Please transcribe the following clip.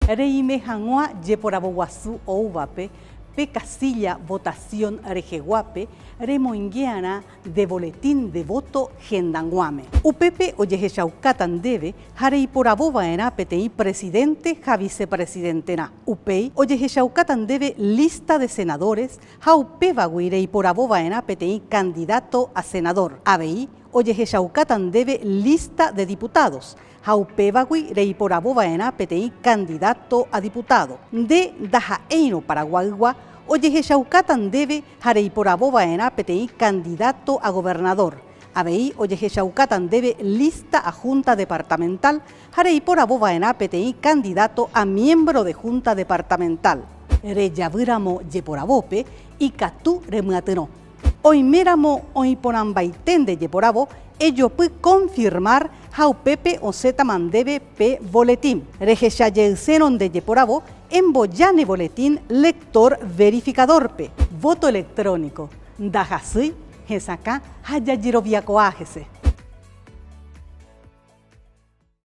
Reime hangua yeporabo guasu ouvape, pe casilla votación rejeguape, remoingueana de boletín de voto gendanguame. Upepe oyejechaucatan debe, jarei porabo vaena petei presidente ja vicepresidentena. Upei oyejechaucatan debe lista de senadores, jaupeva guirei porabo vaena petei candidato a senador. Abei oyejechaucatan debe lista de diputados. Jaupevagui reiporabo vaena petei candidato a diputado. De dajaeino paraguayua oyejechaucatan debe jareiporabo vaena petei candidato a gobernador. Abei oyejechaucatan debe lista a junta departamental. Jareiporabo vaena petei candidato a miembro de junta departamental. Reyavíramo yeporabope y catú remuateno. Oiméramo oiponambaitén de yeporabo, ello puede confirmar jaupepe o zeta mandebe pe boletín. Rejechayeusenon de yeporabo, en boyane boletín lector verificador pe. Voto electrónico. Dajasui, jesacá, hayayiroviacoájese.